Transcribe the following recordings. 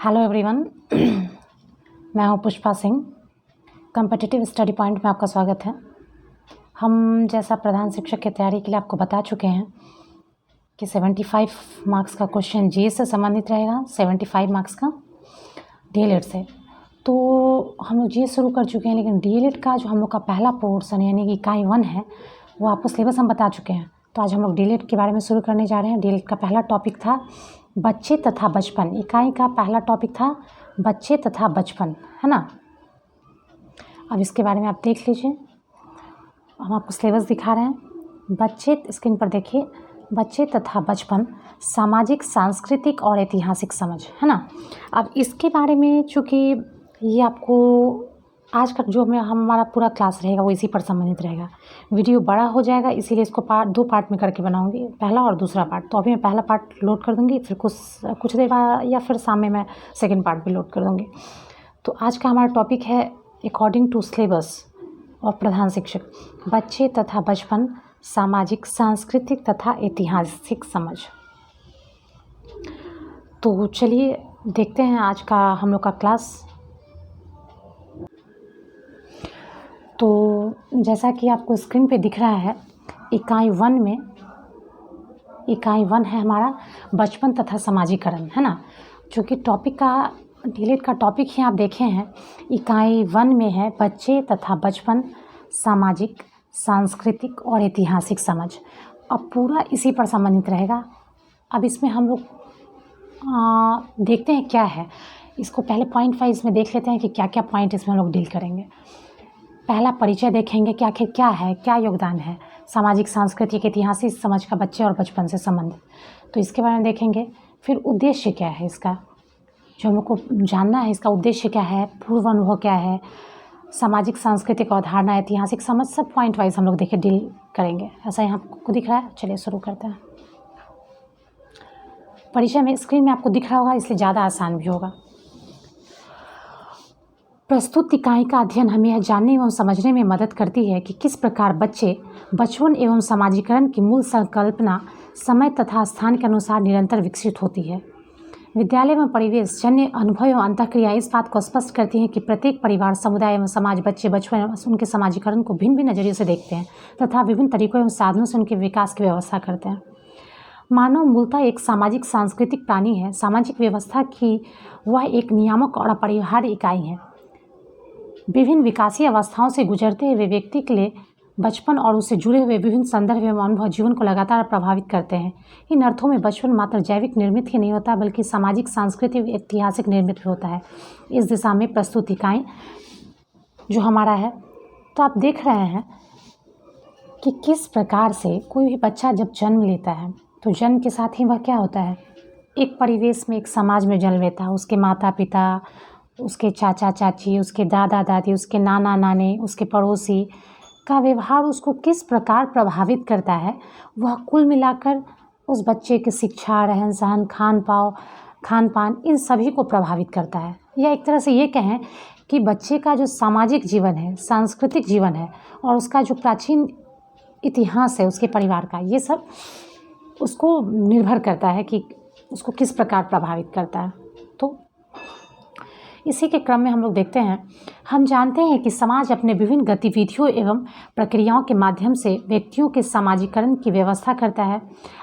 Hello everyone. मैं हूं Pushpa Singh. Competitive study point में आपका स्वागत है। हम जैसा प्रधान शिक्षक की तैयारी के लिए आपको बता चुके हैं कि 75 मार्क्स का क्वेश्चन जीएस से संबंधित रहेगा, 75 मार्क्स का डीएलएड से। तो हम लोग जीएस शुरू कर चुके हैं, लेकिन डीएलएड का जो हम लोग का पहला पोर्शन यानी कि इकाई 1 है, वो आपको सिलेबस हम बता चुके हैं। तो आज हम लोग डीएलएड के बारे में शुरू करने जा रहे हैं। डीएलएड का पहला टॉपिक था बच्चे तथा बचपन। इकाई का पहला टॉपिक था बच्चे तथा बचपन, है ना। अब इसके बारे में आप देख लीजिए। हम आपको सिलेबस दिखा रहे हैं। बच्चे, स्क्रीन पर देखिए, बच्चे तथा बचपन, सामाजिक, सांस्कृतिक और ऐतिहासिक समझ, है ना। अब इसके बारे में चूँकि ये आपको आज का जो हमारा पूरा क्लास रहेगा वो इसी पर संबंधित रहेगा। वीडियो बड़ा हो जाएगा, इसीलिए इसको दो पार्ट में करके बनाऊंगी, पहला और दूसरा पार्ट। तो अभी मैं पहला पार्ट लोड कर दूंगी, फिर कुछ देर बाद या फिर शाम में मैं सेकंड पार्ट भी लोड कर दूंगी। तो आज का हमारा टॉपिक है अकॉर्डिंग टू सिलेबस और प्रधान शिक्षक, बच्चे तथा बचपन, सामाजिक, सांस्कृतिक तथा ऐतिहासिक समझ। तो चलिए देखते हैं आज का हम लोग का क्लास। तो जैसा कि आपको स्क्रीन पे दिख रहा है, इकाई 1 में, इकाई 1 है हमारा बचपन तथा समाजीकरण, है ना। जो कि टॉपिक का डीएलएड का टॉपिक ही आप देखे हैं, इकाई 1 में है बच्चे तथा बचपन, सामाजिक, सांस्कृतिक और ऐतिहासिक समझ। अब पूरा इसी पर संबंधित रहेगा। अब इसमें हम लोग देखते हैं क्या है। इसको पहले पॉइंट वाइज में देख लेते हैं कि क्या क्या पॉइंट इसमें हम लोग डील करेंगे। पहला परिचय देखेंगे कि आखिर क्या है, क्या योगदान है सामाजिक, सांस्कृतिक, ऐतिहासिक समझ का बच्चे और बचपन से संबंधित, तो इसके बारे में देखेंगे। फिर उद्देश्य क्या है इसका, जो हम लोग को जानना है, इसका उद्देश्य क्या है, पूर्व अनुभव क्या है, सामाजिक सांस्कृतिक अवधारणा, ऐतिहासिक समझ, सब पॉइंट वाइज हम लोग देखे डील करेंगे। ऐसा यहाँ आपको दिख रहा है। चलिए शुरू करते हैं। परिचय में स्क्रीन में आपको दिख रहा होगा, इसलिए ज़्यादा आसान भी होगा। प्रस्तुत इकाई का अध्ययन हमें यह जानने एवं समझने में मदद करती है कि किस प्रकार बच्चे बचपन एवं समाजीकरण की मूल संकल्पना समय तथा स्थान के अनुसार निरंतर विकसित होती है। विद्यालय में परिवेश जन्य अनुभव एवं अंतःक्रिया इस बात को स्पष्ट करती हैं कि प्रत्येक परिवार, समुदाय एवं समाज बच्चे बचपन एवं उनके समाजीकरण को भिन्न भिन्न नजरिए से देखते हैं तथा विभिन्न तरीकों एवं साधनों से उनके विकास की व्यवस्था करते हैं। मानव मूलतः एक सामाजिक सांस्कृतिक प्राणी है। सामाजिक व्यवस्था की वह एक नियामक और अपरिहार्य इकाई है। विभिन्न विकासीय अवस्थाओं से गुजरते हुए व्यक्ति के लिए बचपन और उससे जुड़े हुए विभिन्न संदर्भ एवं अनुभव जीवन को लगातार प्रभावित करते हैं। इन अर्थों में बचपन मात्र जैविक निर्मित ही नहीं होता, बल्कि सामाजिक, सांस्कृतिक, ऐतिहासिक निर्मित भी होता है। इस दिशा में प्रस्तुत इकाई जो हमारा है, तो आप देख रहे हैं कि किस प्रकार से कोई भी बच्चा जब जन्म लेता है तो जन्म के साथ ही वह क्या होता है, एक परिवेश में, एक समाज में जन्म लेता है। उसके माता पिता, उसके चाचा चाची, उसके दादा दादी, उसके नाना नानी, उसके पड़ोसी का व्यवहार उसको किस प्रकार प्रभावित करता है, वह कुल मिलाकर उस बच्चे की शिक्षा, रहन सहन, खान पान, इन सभी को प्रभावित करता है। या एक तरह से ये कहें कि बच्चे का जो सामाजिक जीवन है, सांस्कृतिक जीवन है और उसका जो प्राचीन इतिहास है उसके परिवार का, ये सब उसको निर्भर करता है कि उसको किस प्रकार प्रभावित करता है। तो इसी के क्रम में हम लोग देखते हैं, हम जानते हैं कि समाज अपने विभिन्न गतिविधियों एवं प्रक्रियाओं के माध्यम से व्यक्तियों के समाजीकरण की व्यवस्था करता है।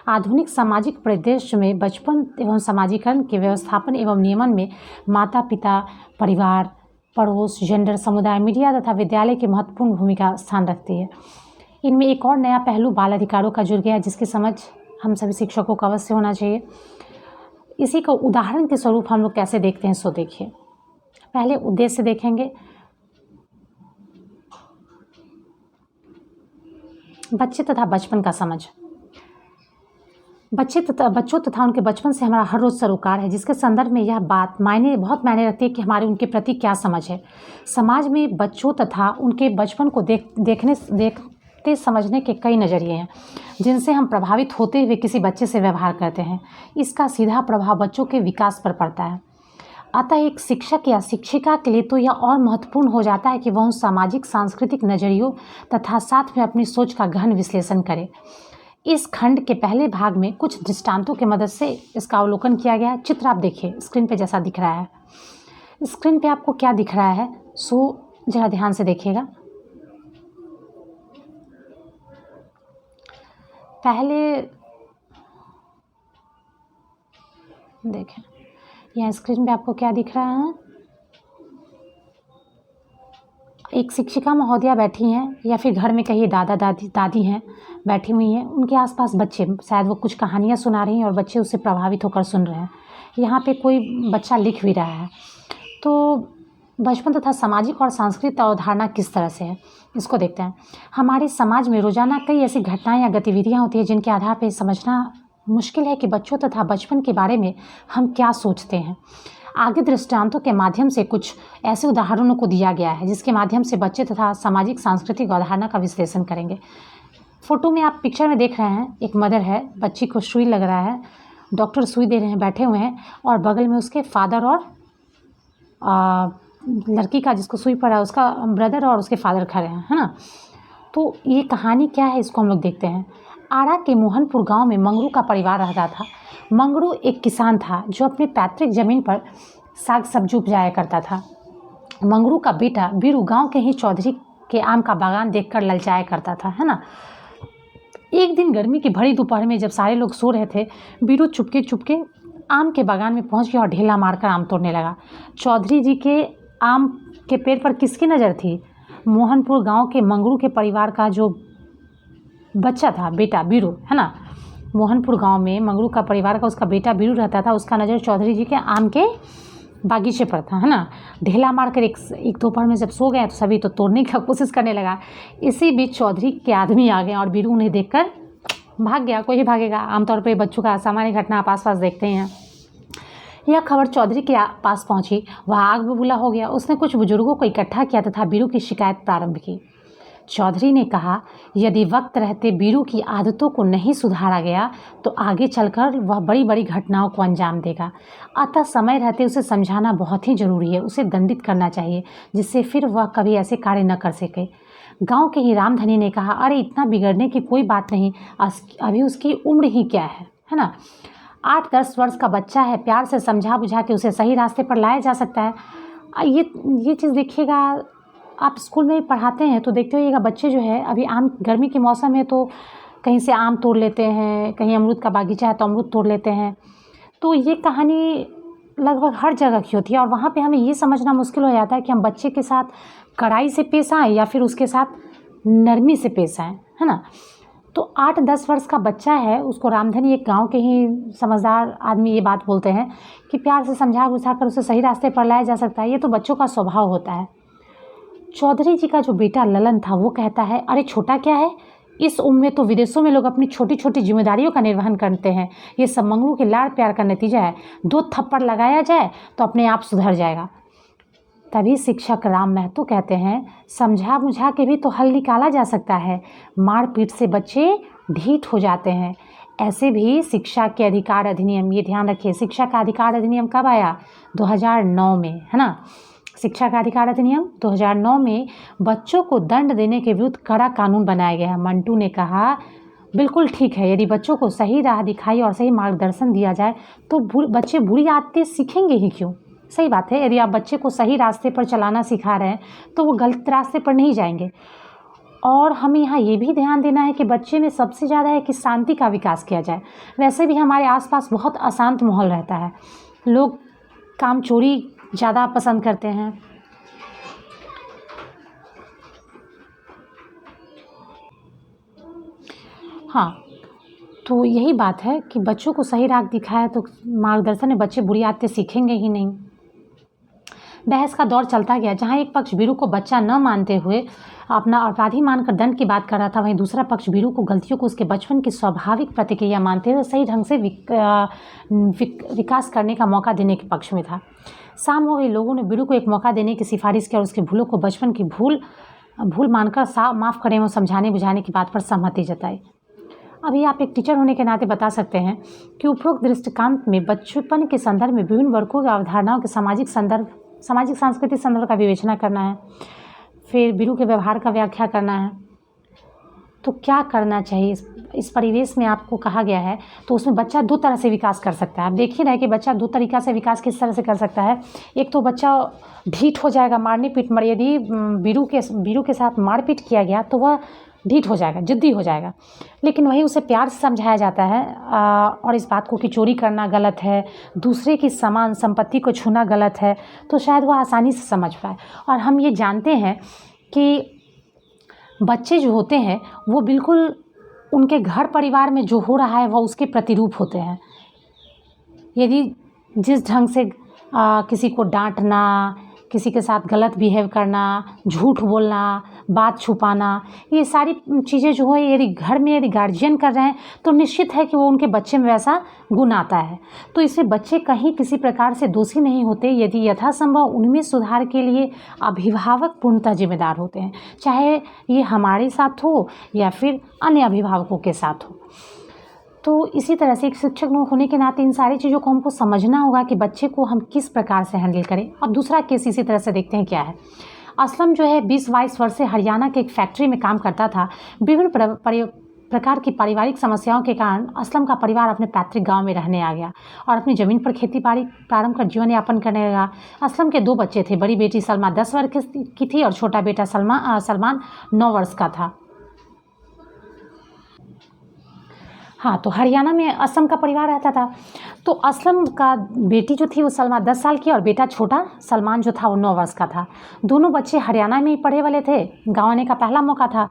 आधुनिक सामाजिक परिदृश्य में बचपन एवं समाजीकरण के व्यवस्थापन एवं नियमन में माता पिता, परिवार, पड़ोस, जेंडर, समुदाय, मीडिया तथा विद्यालय की महत्वपूर्ण भूमिका स्थान रखती है। इनमें एक और नया पहलू बाल अधिकारों का जुड़ गया है, जिसकी समझ हम सभी शिक्षकों को अवश्य होना चाहिए। इसी को उदाहरण के स्वरूप हम लोग कैसे देखते हैं, सो देखिए। पहले उद्देश्य देखेंगे। बच्चे तथा बचपन का समझ। बच्चों तथा उनके बचपन से हमारा हर रोज सरोकार है, जिसके संदर्भ में यह बात बहुत मायने रखती है कि हमारे उनके प्रति क्या समझ है। समाज में बच्चों तथा उनके बचपन को देखते समझने के कई नज़रिए हैं, जिनसे हम प्रभावित होते हुए किसी बच्चे से व्यवहार करते हैं। इसका सीधा प्रभाव बच्चों के विकास पर पड़ता है। अतः एक शिक्षक या शिक्षिका के लिए तो यह और महत्वपूर्ण हो जाता है कि वह उन सामाजिक, सांस्कृतिक नज़रियों तथा साथ में अपनी सोच का गहन विश्लेषण करे। इस खंड के पहले भाग में कुछ दृष्टांतों की मदद से इसका अवलोकन किया गया है। चित्र आप देखिए स्क्रीन पे जैसा दिख रहा है। स्क्रीन पे आपको क्या दिख रहा है, सो जरा ध्यान से देखिएगा। पहले देखें, यहाँ स्क्रीन पे आपको क्या दिख रहा है, एक शिक्षिका महोदया बैठी हैं या फिर घर में कहीं दादी हैं बैठी हुई हैं, उनके आसपास बच्चे, शायद वो कुछ कहानियाँ सुना रही हैं और बच्चे उससे प्रभावित होकर सुन रहे हैं। यहाँ पे कोई बच्चा लिख भी रहा है। तो बचपन तथा सामाजिक और सांस्कृतिक अवधारणा किस तरह से है, इसको देखते हैं। हमारे समाज में रोजाना कई ऐसी घटनाएं या गतिविधियां होती हैं जिनके आधार पर समझना मुश्किल है कि बच्चों तथा बचपन के बारे में हम क्या सोचते हैं। आगे दृष्टांतों के माध्यम से कुछ ऐसे उदाहरणों को दिया गया है जिसके माध्यम से बच्चे तथा सामाजिक सांस्कृतिक अवधारणा का विश्लेषण करेंगे। फोटो में आप पिक्चर में देख रहे हैं, एक मदर है, बच्ची को सुई लग रहा है, डॉक्टर सुई दे रहे हैं, बैठे हुए हैं और बगल में उसके फादर और लड़की का जिसको सुई पड़ा है उसका ब्रदर और उसके फादर खड़े हैं, है ना। तो ये कहानी क्या है इसको हम लोग देखते हैं। आरा के मोहनपुर गांव में मंगरू का परिवार रहता था। मंगरू एक किसान था जो अपने पैतृक जमीन पर साग सब्जी उपजाया करता था। मंगरू का बेटा बीरू गांव के ही चौधरी के आम का बागान देखकर ललचाया करता था, है ना। एक दिन गर्मी की भरी दोपहर में जब सारे लोग सो रहे थे, बीरू चुपके चुपके आम के बागान में पहुंच गया और ढेला मारकर आम तोड़ने लगा। चौधरी जी के आम के पेड़ पर किसकी नज़र थी? मोहनपुर गांव के मंगरू के परिवार का जो बच्चा था, बेटा बीरू, है ना। मोहनपुर गांव में मंगरू का परिवार का उसका बेटा बीरू रहता था, उसका नज़र चौधरी जी के आम के बागीचे पर था, है ना। ढेला मारकर एक दोपहर में जब सो गए तो सभी तो तोड़ने की कोशिश करने लगा। इसी बीच चौधरी के आदमी आ गए और बीरू उन्हें देखकर भाग गया। कोई ही भागेगा, आमतौर पर बच्चों का सामान्य घटना आप आस पास देखते हैं। यह खबर चौधरी के पास पहुंची, वह आग बबूला हो गया। उसने कुछ बुजुर्गों को इकट्ठा किया तथा बीरू की शिकायत प्रारंभ की। चौधरी ने कहा, यदि वक्त रहते बीरू की आदतों को नहीं सुधारा गया तो आगे चलकर वह बड़ी बड़ी घटनाओं को अंजाम देगा। अतः समय रहते उसे समझाना बहुत ही जरूरी है, उसे दंडित करना चाहिए जिससे फिर वह कभी ऐसे कार्य न कर सके। गांव के ही रामधनी ने कहा, अरे इतना बिगड़ने की कोई बात नहीं, अभी उसकी उम्र ही क्या है ना। 8-10 वर्ष का बच्चा है, प्यार से समझा बुझा के उसे सही रास्ते पर लाया जा सकता है। ये चीज़ देखिएगा, आप स्कूल में पढ़ाते हैं तो देखते होइएगा, बच्चे जो है अभी आम गर्मी के मौसम है तो कहीं से आम तोड़ लेते हैं, कहीं अमरूद का बागीचा है तो अमरूद तोड़ लेते हैं। तो ये कहानी लगभग हर जगह की होती है और वहाँ पे हमें ये समझना मुश्किल हो जाता है कि हम बच्चे के साथ कड़ाई से पेश आएँ या फिर उसके साथ नरमी से पेश आएँ, है ना। तो 8-10 वर्ष का बच्चा है, उसको रामधनी एक गांव के ही समझदार आदमी ये बात बोलते हैं कि प्यार से समझा बुझा कर उसे सही रास्ते पर लाया जा सकता है। ये तो बच्चों का स्वभाव होता है। चौधरी जी का जो बेटा ललन था वो कहता है, अरे छोटा क्या है, इस उम्र में तो विदेशों में लोग अपनी छोटी छोटी जिम्मेदारियों का निर्वहन करते हैं, ये सब मंगरू के लाड़ प्यार का नतीजा है। 2 थप्पड़ लगाया जाए तो अपने आप सुधर जाएगा। तभी शिक्षक राम महतो कहते हैं, समझा बुझा के भी तो हल निकाला जा सकता है, मारपीट से बच्चे ढीठ हो जाते हैं। ऐसे भी शिक्षा के अधिकार अधिनियम, ये ध्यान रखिए, शिक्षा का अधिकार अधिनियम कब आया? 2009 में, है ना। शिक्षा का अधिकार अधिनियम 2009 में बच्चों को दंड देने के विरुद्ध कड़ा कानून बनाया गया है। मंटू ने कहा, बिल्कुल ठीक है, यदि बच्चों को सही राह दिखाई और सही मार्गदर्शन दिया जाए तो बच्चे बुरी आदतें सीखेंगे ही क्यों। सही बात है, यदि आप बच्चे को सही रास्ते पर चलाना सिखा रहे हैं तो वो गलत रास्ते पर नहीं जाएंगे। और हमें यहाँ ये भी ध्यान देना है कि बच्चे में सबसे ज़्यादा है कि शांति का विकास किया जाए। वैसे भी हमारे आसपास बहुत अशांत माहौल रहता है, लोग काम चोरी ज़्यादा पसंद करते हैं। हाँ, तो यही बात है कि बच्चों को सही राह दिखाया तो मार्गदर्शन में बच्चे बुरी आदतें सीखेंगे ही नहीं। बहस का दौर चलता गया, जहाँ एक पक्ष बीरू को बच्चा न मानते हुए अपना अपराधी मानकर दंड की बात कर रहा था, वहीं दूसरा पक्ष बीरू को गलतियों को उसके बचपन की स्वाभाविक प्रतिक्रिया मानते हुए सही ढंग से विकास करने का मौका देने के पक्ष में था। शाम हो गई, लोगों ने बीरू को एक मौका देने की सिफारिश की और उसकी भूलों को बचपन की भूल मानकर माफ़ करें और समझाने बुझाने की बात पर सहमति जताई। अभी आप एक टीचर होने के नाते बता सकते हैं कि उपरोक्त दृष्टिकांत में बचपन के संदर्भ में विभिन्न वर्गों की अवधारणाओं के सामाजिक सांस्कृतिक संदर्भ का विवेचना करना है, फिर बीरू के व्यवहार का व्याख्या करना है। तो क्या करना चाहिए इस परिवेश में आपको कहा गया है। तो उसमें बच्चा 2 तरह से विकास कर सकता है। आप देख ही रहे हैं कि बच्चा 2 तरीक़ा से विकास किस तरह से कर सकता है। एक तो बच्चा ढीठ हो जाएगा, मारने पीट मर यदि बीरू के साथ मारपीट किया गया तो वह ढीठ हो जाएगा, ज़िद्दी हो जाएगा। लेकिन वही उसे प्यार से समझाया जाता है और इस बात को कि चोरी करना गलत है, दूसरे की सामान संपत्ति को छूना गलत है, तो शायद वह आसानी से समझ पाए। और हम ये जानते हैं कि बच्चे जो होते हैं वो बिल्कुल उनके घर परिवार में जो हो रहा है वह उसके प्रतिरूप होते हैं। यदि जिस ढंग से किसी को डांटना, किसी के साथ गलत बिहेव करना, झूठ बोलना, बात छुपाना, ये सारी चीज़ें जो है यदि घर में यदि गार्जियन कर रहे हैं तो निश्चित है कि वो उनके बच्चे में वैसा गुण आता है। तो इससे बच्चे कहीं किसी प्रकार से दोषी नहीं होते यदि यथासंभव उनमें सुधार के लिए अभिभावक पूर्णतः जिम्मेदार होते हैं, चाहे ये हमारे साथ हो या फिर अन्य अभिभावकों के साथ हो। तो इसी तरह से एक शिक्षक होने के नाते इन सारी चीज़ों को हमको समझना होगा कि बच्चे को हम किस प्रकार से हैंडल करें। अब दूसरा केस इसी तरह से देखते हैं क्या है। असलम जो है 20-22 वर्ष से हरियाणा के एक फैक्ट्री में काम करता था। विभिन्न प्रकार की पारिवारिक समस्याओं के कारण असलम का परिवार अपने पैतृक गांव में रहने आ गया और अपनी ज़मीन पर खेती बाड़ी प्रारंभ कर जीवन यापन करने लगा। असलम के 2 बच्चे थे। बड़ी बेटी सलमा 10 वर्ष की थी और छोटा बेटा सलमान 9 वर्ष का था। हाँ, तो हरियाणा में असलम का परिवार रहता था। तो असलम का बेटी जो थी वो सलमा 10 साल की और बेटा छोटा सलमान जो था वो 9 वर्ष का था। दोनों बच्चे हरियाणा में ही पढ़े वाले थे। गाँव आने का पहला मौका था,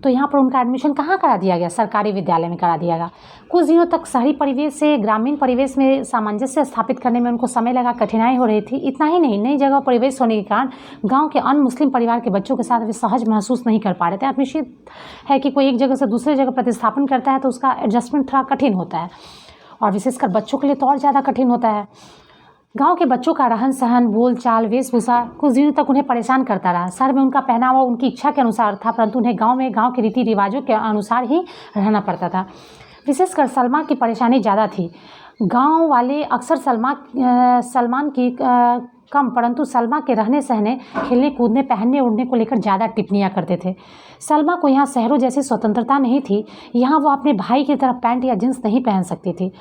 तो यहाँ पर उनका एडमिशन कहाँ करा दिया गया? सरकारी विद्यालय में करा दिया गया। कुछ दिनों तक शहरी परिवेश से ग्रामीण परिवेश में सामंजस्य स्थापित करने में उनको समय लगा, कठिनाई हो रही थी। इतना ही नहीं, नई जगह परिवेश होने के कारण गाँव के अन्य मुस्लिम परिवार के बच्चों के साथ वे सहज महसूस नहीं कर पा रहे थे। अब निश्चित है कि कोई एक जगह से दूसरे जगह प्रतिस्थापन करता है तो उसका एडजस्टमेंट थोड़ा कठिन होता है और विशेषकर बच्चों के लिए तो और ज़्यादा कठिन होता है। गांव के बच्चों का रहन सहन, बोल चाल, वेशभूषा कुछ दिनों तक उन्हें परेशान करता रहा। शहर में उनका पहनावा उनकी इच्छा के अनुसार था, परंतु उन्हें गांव में गांव के रीति रिवाजों के अनुसार ही रहना पड़ता था। विशेषकर सलमा की परेशानी ज़्यादा थी। गांव वाले अक्सर सलमान की कम परंतु सलमा के रहने सहने, खेलने कूदने, पहनने ओढ़ने को लेकर ज़्यादा टिप्पणियाँ करते थे। सलमा को यहाँ शहरों जैसी स्वतंत्रता नहीं थी। यहाँ वो अपने भाई की तरह पैंट या जींस नहीं पहन सकती थी।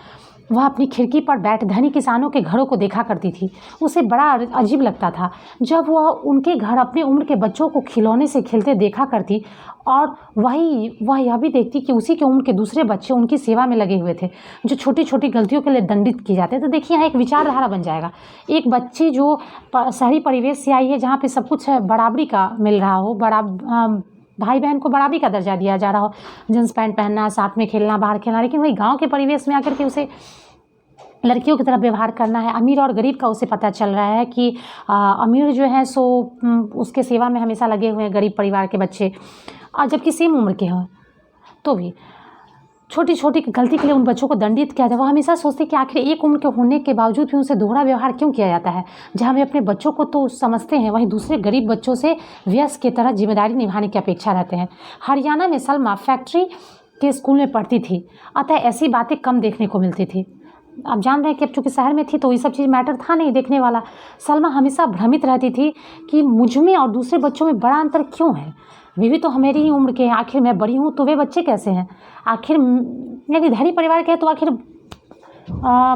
वह अपनी खिड़की पर बैठ धनी किसानों के घरों को देखा करती थी। उसे बड़ा अजीब लगता था जब वह उनके घर अपने उम्र के बच्चों को खिलौने से खेलते देखा करती और वह यह भी देखती कि उसी के उम्र के दूसरे बच्चे उनकी सेवा में लगे हुए थे, जो छोटी छोटी गलतियों के लिए दंडित किए जाते। तो देखिए यहाँ एक विचारधारा बन जाएगा। एक बच्ची जो शहरी परिवेश से आई है जहाँ पे सब कुछ बराबरी का मिल रहा हो, भाई बहन को बराबरी का दर्जा दिया जा रहा हो, जींस पैंट पहनना, साथ में खेलना, बाहर खेलना, लेकिन वही गांव के परिवेश में आकर के उसे लड़कियों की तरफ व्यवहार करना है। अमीर और गरीब का उसे पता चल रहा है कि अमीर जो है सो उसके सेवा में हमेशा लगे हुए हैं गरीब परिवार के बच्चे, और जबकि सेम उम्र के हों तो भी छोटी छोटी गलती के लिए उन बच्चों को दंडित किया जाए। वो हमेशा सोचते कि आखिर एक उम्र के होने के बावजूद भी उनसे दोहरा व्यवहार क्यों किया जाता है। जहाँ वे अपने बच्चों को तो समझते हैं, वहीं दूसरे गरीब बच्चों से वयस्क की तरह जिम्मेदारी निभाने की अपेक्षा रहते हैं। हरियाणा में सलमा फैक्ट्री के स्कूल में पढ़ती थी, अतः ऐसी बातें कम देखने को मिलती थी। आप जान रहे हैं कि अब चूँकि शहर में थी तो ये सब चीज़ मैटर था नहीं देखने वाला। सलमा हमेशा भ्रमित रहती थी कि मुझ में और दूसरे बच्चों में बड़ा अंतर क्यों है। वे भी तो हमारी ही उम्र के हैं, आखिर मैं बड़ी हूँ तो वे बच्चे कैसे हैं। आखिर यदि धनी परिवार के हैं तो आखिर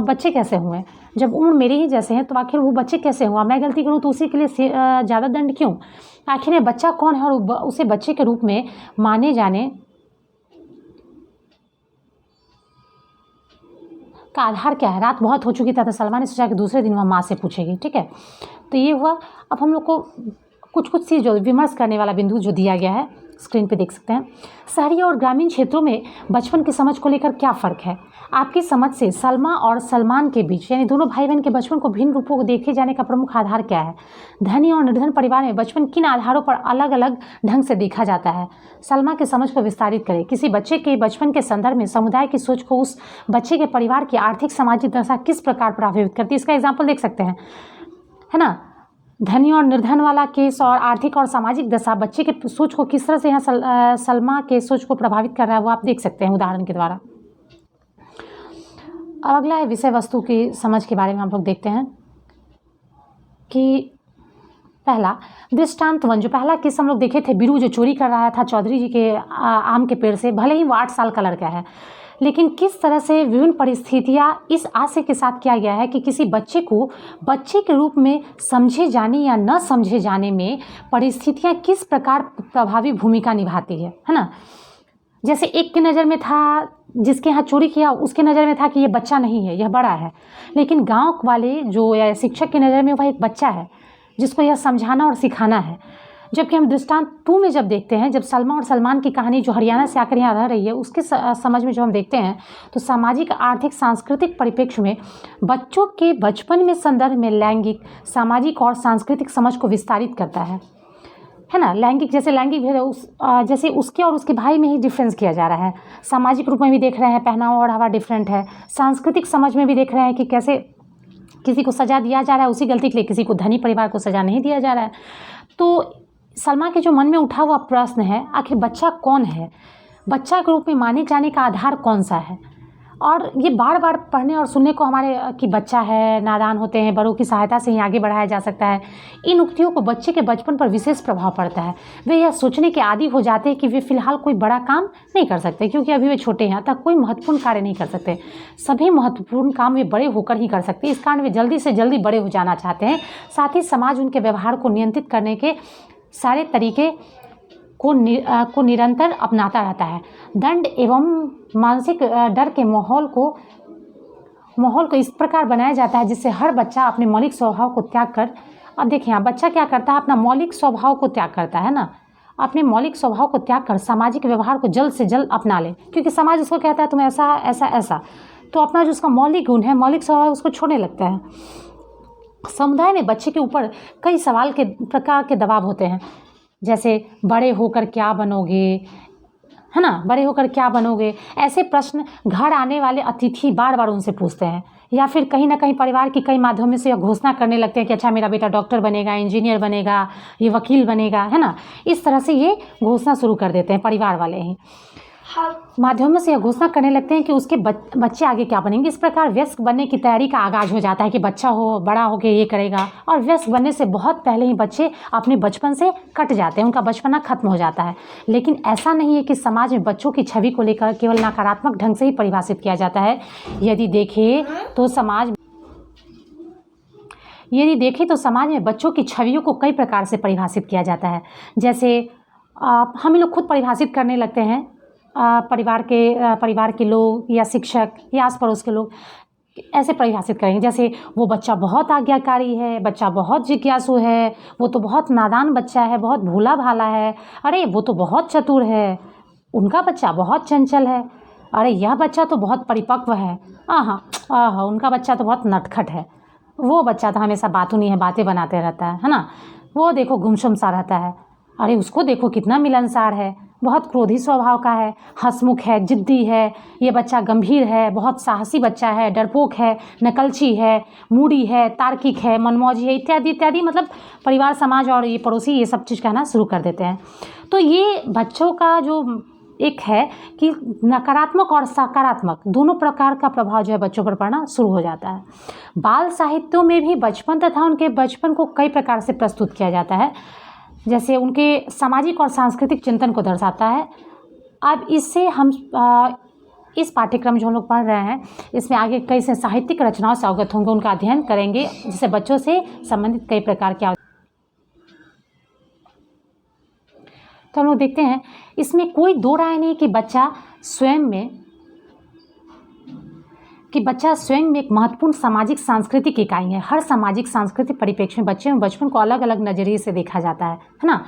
बच्चे कैसे हुए। जब उम्र मेरे ही जैसे हैं तो आखिर वो बच्चे कैसे हुआ। मैं गलती करूँ तो उसी के लिए ज़्यादा दंड क्यों। आखिर में बच्चा कौन है और उसे बच्चे के रूप में माने जाने का आधार क्या है। रात बहुत हो चुकी था सलमा ने सोचा कि दूसरे दिन वह माँ से पूछेगी। ठीक है, तो ये हुआ। अब हम लोग को कुछ चीज़ जो विमर्श करने वाला बिंदु जो दिया गया है स्क्रीन पे देख सकते हैं। शहरी और ग्रामीण क्षेत्रों में बचपन की समझ को लेकर क्या फ़र्क है। आपकी समझ से सलमा और सलमान के बीच यानी दोनों भाई बहन के बचपन को भिन्न रूपों को देखे जाने का प्रमुख आधार क्या है। धनी और निर्धन परिवार में बचपन किन आधारों पर अलग अलग ढंग से देखा जाता है। सलमा की समझ को विस्तारित करें। किसी बच्चे के बचपन के संदर्भ में समुदाय की सोच को उस बच्चे के परिवार की आर्थिक सामाजिक दशा किस प्रकार प्रभावित करती है। इसका एग्जाम्पल देख सकते हैं, है ना। धनी और निर्धन वाला केस और आर्थिक और सामाजिक दशा बच्चे के सोच को किस तरह से यहाँ सलमा के सोच को प्रभावित कर रहा है वो आप देख सकते हैं उदाहरण के द्वारा। अब अगला है विषय वस्तु की समझ के बारे में हम लोग देखते हैं कि पहला दृष्टांत वन, जो पहला केस हम लोग देखे थे, बीरू जो चोरी कर रहा था चौधरी जी के आम के पेड़ से, भले ही वो 8 साल का लड़का है, लेकिन किस तरह से विभिन्न परिस्थितियाँ इस आशय के साथ किया गया है कि किसी बच्चे को बच्चे के रूप में समझे जाने या न समझे जाने में परिस्थितियाँ किस प्रकार प्रभावी भूमिका निभाती है ना। जैसे एक की नज़र में था, जिसके यहाँ चोरी किया उसके नज़र में था कि ये बच्चा नहीं है, यह बड़ा है, लेकिन गांव वाले जो या शिक्षक की नज़र में वह एक बच्चा है जिसको यह समझाना और सिखाना है। जबकि हम दृष्टांत 2 में जब देखते हैं, जब सलमा और सलमान की कहानी जो हरियाणा से आकर यहाँ रह रही है, उसके समझ में जो हम देखते हैं, तो सामाजिक, आर्थिक, सांस्कृतिक परिप्रेक्ष्य में बच्चों के बचपन में संदर्भ में लैंगिक, सामाजिक और सांस्कृतिक समझ को विस्तारित करता है ना। लैंगिक, जैसे लैंगिक भेद जैसे उसके और उसके भाई में ही डिफरेंस किया जा रहा है। सामाजिक रूप में भी देख रहे हैं, पहनावा और हवा डिफरेंट है। सांस्कृतिक समझ में भी देख रहे हैं कि कैसे किसी को सज़ा दिया जा रहा है उसी गलती के लिए, किसी को धनी परिवार को सज़ा नहीं दिया जा रहा है। तो सलमा के जो मन में उठा हुआ प्रश्न है, आखिर बच्चा कौन है, बच्चा के रूप में माने जाने का आधार कौन सा है। और ये बार बार पढ़ने और सुनने को हमारे कि बच्चा है, नादान होते हैं, बड़ों की सहायता से ही आगे बढ़ाया जा सकता है, इन उक्तियों को बच्चे के बचपन पर विशेष प्रभाव पड़ता है। वे यह सोचने के आदी हो जाते हैं कि वे फिलहाल कोई बड़ा काम नहीं कर सकते, क्योंकि अभी वे छोटे हैं, अतः कोई महत्वपूर्ण कार्य नहीं कर सकते। सभी महत्वपूर्ण काम वे बड़े होकर ही कर सकते हैं, इस कारण वे जल्दी से जल्दी बड़े हो जाना चाहते हैं। साथ ही समाज उनके व्यवहार को नियंत्रित करने के सारे तरीके को निरंतर अपनाता रहता है। दंड एवं मानसिक डर के माहौल को इस प्रकार बनाया जाता है जिससे हर बच्चा अपने मौलिक स्वभाव को त्याग कर, अब देखिए यहाँ बच्चा क्या करता है, अपना मौलिक स्वभाव को त्याग करता है ना, अपने मौलिक स्वभाव को त्याग कर सामाजिक व्यवहार को जल्द से जल्द अपना ले, क्योंकि समाज उसको कहता है तुम ऐसा ऐसा ऐसा, तो अपना जो उसका मौलिक गुण है, मौलिक स्वभाव, उसको छोड़ने लगता है। समुदाय में बच्चे के ऊपर कई सवाल के प्रकार के दबाव होते हैं, जैसे बड़े होकर क्या बनोगे, है ना, बड़े होकर क्या बनोगे, ऐसे प्रश्न घर आने वाले अतिथि बार बार उनसे पूछते हैं, या फिर कहीं ना कहीं परिवार की कई माध्यमों से यह घोषणा करने लगते हैं कि अच्छा मेरा बेटा डॉक्टर बनेगा, इंजीनियर बनेगा, ये वकील बनेगा, है ना। इस तरह से ये घोषणा शुरू कर देते हैं परिवार वाले ही, माध्यमों से यह घोषणा करने लगते हैं कि उसके बच्चे आगे क्या बनेंगे। इस प्रकार वयस्क बनने की तैयारी का आगाज हो जाता है कि बच्चा हो, बड़ा हो के ये करेगा, और वयस्क बनने से बहुत पहले ही बच्चे अपने बचपन से कट जाते हैं, उनका बचपना खत्म हो जाता है। लेकिन ऐसा नहीं है कि समाज में बच्चों की छवि को लेकर केवल नकारात्मक ढंग से ही परिभाषित किया जाता है। यदि देखें तो समाज में बच्चों की छवियों को कई प्रकार से परिभाषित किया जाता है। जैसे हम लोग खुद परिभाषित करने लगते हैं, परिवार के लोग या शिक्षक या आस पड़ोस के लोग ऐसे परिभाषित करेंगे, जैसे वो बच्चा बहुत आज्ञाकारी है, बच्चा बहुत जिज्ञासु है, वो तो बहुत नादान बच्चा है, बहुत भोला भाला है, अरे वो तो बहुत चतुर है, उनका बच्चा बहुत चंचल है, अरे यह बच्चा तो बहुत परिपक्व है, आहा उनका बच्चा तो बहुत नटखट है, वो बच्चा तो हमेशा बातूनी है, बातें बनाते रहता है ना, वो देखो गुमसुम सा रहता है, अरे उसको देखो कितना मिलनसार है, बहुत क्रोधी स्वभाव का है, हंसमुख है, जिद्दी है, ये बच्चा गंभीर है, बहुत साहसी बच्चा है, डरपोक है, नकलची है, मूडी है, तार्किक है, मनमौजी है, इत्यादि इत्यादि। मतलब परिवार, समाज और ये पड़ोसी ये सब चीज़ कहना शुरू कर देते हैं। तो ये बच्चों का जो एक है कि नकारात्मक और सकारात्मक दोनों प्रकार का प्रभाव जो है बच्चों पर पड़ना शुरू हो जाता है। बाल साहित्यों में भी बचपन तथा उनके बचपन को कई प्रकार से प्रस्तुत किया जाता है, जैसे उनके सामाजिक और सांस्कृतिक चिंतन को दर्शाता है। अब इससे हम इस पाठ्यक्रम जो हम लोग पढ़ रहे हैं, इसमें आगे कई से साहित्यिक रचनाओं से अवगत होंगे, उनका अध्ययन करेंगे, जिससे बच्चों से संबंधित कई प्रकार के। तो हम लोग देखते हैं, इसमें कोई दो राय नहीं कि बच्चा स्वयं में एक महत्वपूर्ण सामाजिक सांस्कृतिक इकाई है। हर सामाजिक सांस्कृतिक परिप्रेक्ष्य में बच्चे में बचपन को अलग अलग नज़रिए से देखा जाता है ना।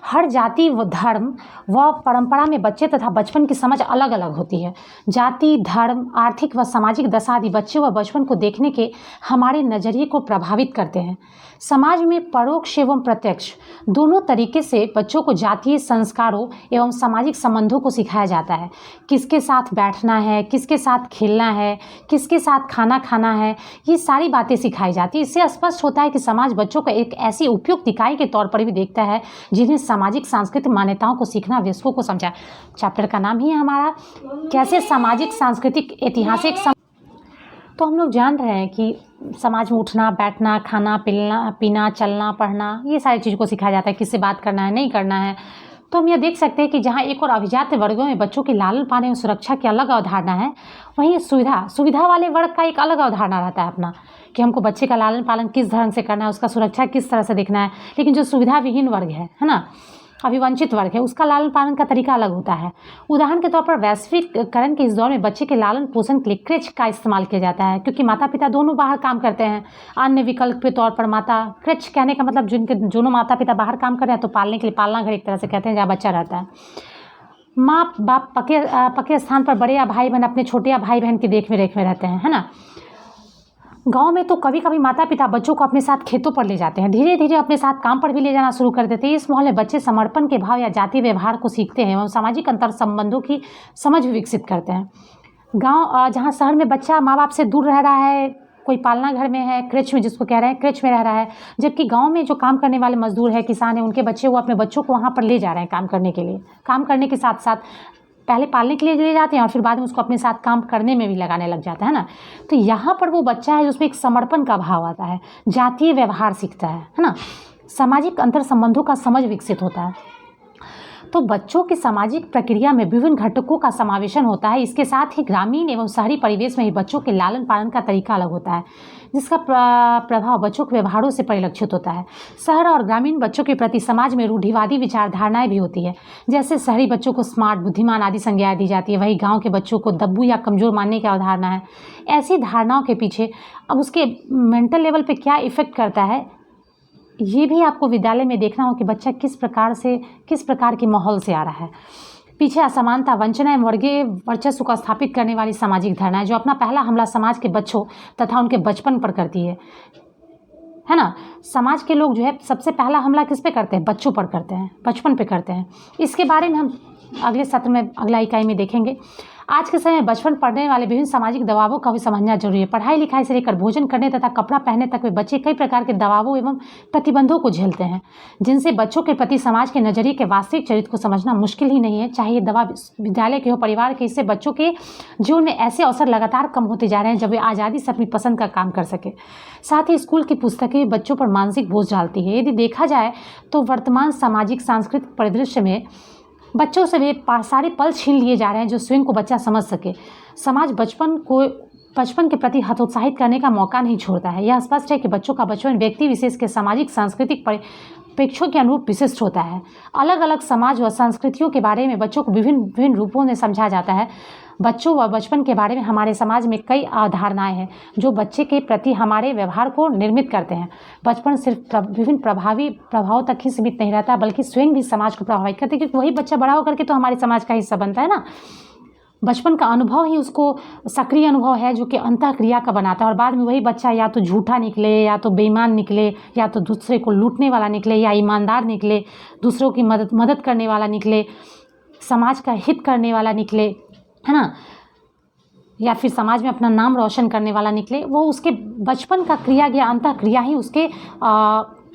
हर जाति व धर्म व परंपरा में बच्चे तथा बचपन की समझ अलग अलग होती है। जाति, धर्म, आर्थिक व सामाजिक दशा आदि बच्चे व बचपन को देखने के हमारे नज़रिए को प्रभावित करते हैं। समाज में परोक्ष एवं प्रत्यक्ष दोनों तरीके से बच्चों को जातीय संस्कारों एवं सामाजिक संबंधों को सिखाया जाता है। किसके साथ बैठना है, किसके साथ खेलना है, किसके साथ खाना खाना है, ये सारी बातें सिखाई जाती है। इससे स्पष्ट होता है कि समाज बच्चों को एक ऐसी उपयुक्त इकाई के तौर पर भी देखता है जिन्हें सामाजिक सांस्कृतिक मान्यताओं को सीखना, विश्वों को समझा। चैप्टर का नाम ही है हमारा कैसे सामाजिक सांस्कृतिक ऐतिहासिक तो हम लोग जान रहे हैं कि समाज में उठना बैठना, खाना पीना, चलना पढ़ना, ये सारी चीज़ों को सिखाया जाता है, किससे बात करना है नहीं करना है। तो हम ये देख सकते हैं कि जहाँ एक और अभिजात वर्गों में बच्चों की लालन पालन और सुरक्षा की अलग अवधारणा है, वहीं सुविधा वाले वर्ग का एक अलग अवधारणा रहता है अपना, कि हमको बच्चे का लालन पालन किस ढंग से करना है, उसका सुरक्षा किस तरह से देखना है। लेकिन जो सुविधा विहीन वर्ग है ना, अभिवंचित वर्ग है, उसका लालन पालन का तरीका अलग होता है। उदाहरण के तौर पर वैश्वीकरण के इस दौर में बच्चे के लालन पोषण के लिए क्रेच का इस्तेमाल किया जाता है, क्योंकि माता पिता दोनों बाहर काम करते हैं। अन्य विकल्प के तौर पर क्रेच कहने का मतलब जिनके दोनों माता पिता बाहर काम कर रहे हैं, तो पालने के लिए पालना घर एक तरह से कहते हैं, जहाँ बच्चा रहता है। माँ बाप पके स्थान पर बड़े या भाई बहन अपने छोटे या भाई बहन की देख रेख में रहते हैं, है ना। गांव में तो कभी कभी माता पिता बच्चों को अपने साथ खेतों पर ले जाते हैं, धीरे धीरे अपने साथ काम पर भी ले जाना शुरू कर देते हैं। इस माहौल में बच्चे समर्पण के भाव या जाति व्यवहार को सीखते हैं एवं सामाजिक अंतर संबंधों की समझ भी विकसित करते हैं। गांव जहां शहर में बच्चा माँ बाप से दूर रह रहा है, कोई पालना घर में है, क्रेच में जिसको कह रहे हैं, क्रेच में रह रहा है, जबकि गाँव में जो काम करने वाले मजदूर है, किसान है, उनके बच्चे वो अपने बच्चों को वहाँ पर ले जा रहे हैं काम करने के लिए। काम करने के साथ साथ पहले पालने के लिए ले जाते हैं और फिर बाद में उसको अपने साथ काम करने में भी लगाने लग जाता है ना। तो यहाँ पर वो बच्चा है जिसमें एक समर्पण का भाव आता है, जातीय व्यवहार सीखता है ना, सामाजिक अंतर संबंधों का समझ विकसित होता है। तो बच्चों की सामाजिक प्रक्रिया में विभिन्न घटकों का समावेशन होता है। इसके साथ ही ग्रामीण एवं शहरी परिवेश में ही बच्चों के लालन पालन का तरीका अलग होता है, जिसका प्रभाव बच्चों के व्यवहारों से परिलक्षित होता है। शहर और ग्रामीण बच्चों के प्रति समाज में रूढ़िवादी विचारधारणाएं भी होती है। जैसे शहरी बच्चों को स्मार्ट, बुद्धिमान आदि संज्ञाएं दी जाती है, वहीं गाँव के बच्चों को दब्बू या कमज़ोर मानने की अवधारणा है। ऐसी धारणाओं के पीछे अब उसके मेंटल लेवल पर क्या इफ़ेक्ट करता है, ये भी आपको विद्यालय में देखना हो कि बच्चा किस प्रकार के माहौल से आ रहा है। पीछे असमानता, वंचना एवं वर्गीय वर्चस्व को स्थापित करने वाली सामाजिक धारणाएं, जो अपना पहला हमला समाज के बच्चों तथा उनके बचपन पर करती है ना। समाज के लोग जो है सबसे पहला हमला किस पे करते हैं? बच्चों पर करते हैं, बचपन पे करते हैं। इसके बारे में हम अगले सत्र में, अगला इकाई में देखेंगे। आज के समय में बचपन पढ़ने वाले विभिन्न सामाजिक दबावों का भी समझना जरूरी है। पढ़ाई लिखाई से लेकर भोजन करने तथा कपड़ा पहनने तक वे बच्चे कई प्रकार के दबावों एवं प्रतिबंधों को झेलते हैं, जिनसे बच्चों के प्रति समाज के नजरिए के वास्तविक चरित्र को समझना मुश्किल ही नहीं है। चाहे ये दबाव विद्यालय के हो, परिवार के, इससे बच्चों के जीवन में ऐसे अवसर लगातार कम होते जा रहे हैं जब वे आज़ादी से अपनी पसंद का काम कर सके। साथ ही स्कूल की पुस्तकें बच्चों पर मानसिक बोझ डालती है। यदि देखा जाए तो वर्तमान सामाजिक सांस्कृतिक परिदृश्य में बच्चों से वे सारे पल छीन लिए जा रहे हैं जो स्वयं को बच्चा समझ सके। समाज बचपन के प्रति हतोत्साहित करने का मौका नहीं छोड़ता है। यह स्पष्ट है कि बच्चों का बचपन व्यक्ति विशेष के सामाजिक सांस्कृतिक परिप्रेक्ष्यों के अनुरूप विशिष्ट होता है। अलग अलग समाज व संस्कृतियों के बारे में बच्चों को विभिन्न रूपों में समझा जाता है। बच्चों व बचपन के बारे में हमारे समाज में कई अवधारणाएं हैं जो बच्चे के प्रति हमारे व्यवहार को निर्मित करते हैं। बचपन सिर्फ विभिन्न प्रभावों तक ही सीमित नहीं रहता, बल्कि स्वयं भी समाज को प्रभावित करते हैं, क्योंकि वही बच्चा बड़ा होकर के तो हमारे समाज का हिस्सा बनता है ना। बचपन का अनुभव ही उसको सक्रिय अनुभव है जो कि अंतःक्रिया का बनाता है, और बाद में वही बच्चा या तो झूठा निकले, या तो बेईमान निकले, या तो दूसरे को लूटने वाला निकले, या ईमानदार निकले, दूसरों की मदद करने वाला निकले, समाज का हित करने वाला निकले, है ना, या फिर समाज में अपना नाम रोशन करने वाला निकले। वो उसके बचपन का क्रिया या अंतःक्रिया ही उसके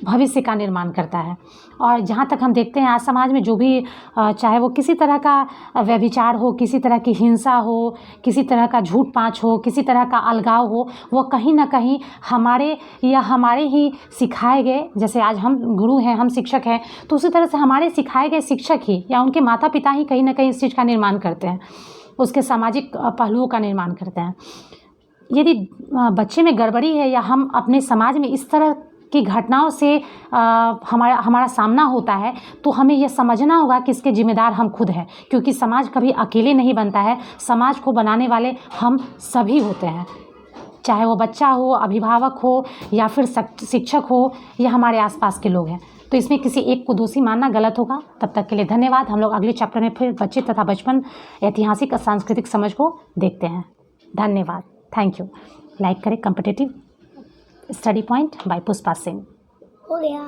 भविष्य का निर्माण करता है। और जहाँ तक हम देखते हैं आज समाज में जो भी चाहे वो किसी तरह का व्यभिचार हो, किसी तरह की हिंसा हो, किसी तरह का झूठ पाँच हो, किसी तरह का अलगाव हो, वो कहीं ना कहीं हमारे ही सिखाए गए, जैसे आज हम गुरु हैं, हम शिक्षक हैं, तो उसी तरह से हमारे सिखाए गए शिक्षक ही या उनके माता पिता ही कहीं ना कहीं इस चीज़ का निर्माण करते हैं, उसके सामाजिक पहलुओं का निर्माण करते हैं। यदि बच्चे में गड़बड़ी है या हम अपने समाज में इस तरह की घटनाओं से हमारा सामना होता है, तो हमें यह समझना होगा कि इसके जिम्मेदार हम खुद हैं, क्योंकि समाज कभी अकेले नहीं बनता है। समाज को बनाने वाले हम सभी होते हैं, चाहे वो बच्चा हो, अभिभावक हो, या फिर शिक्षक हो, या हमारे आसपास के लोग हैं। तो इसमें किसी एक को दोषी मानना गलत होगा। तब तक के लिए धन्यवाद। हम लोग अगले चैप्टर में फिर बच्चे तथा बचपन, ऐतिहासिक और सांस्कृतिक समझ को देखते हैं। धन्यवाद, थैंक यू। लाइक करें competitive study point by Pushpa Singh. हो गया।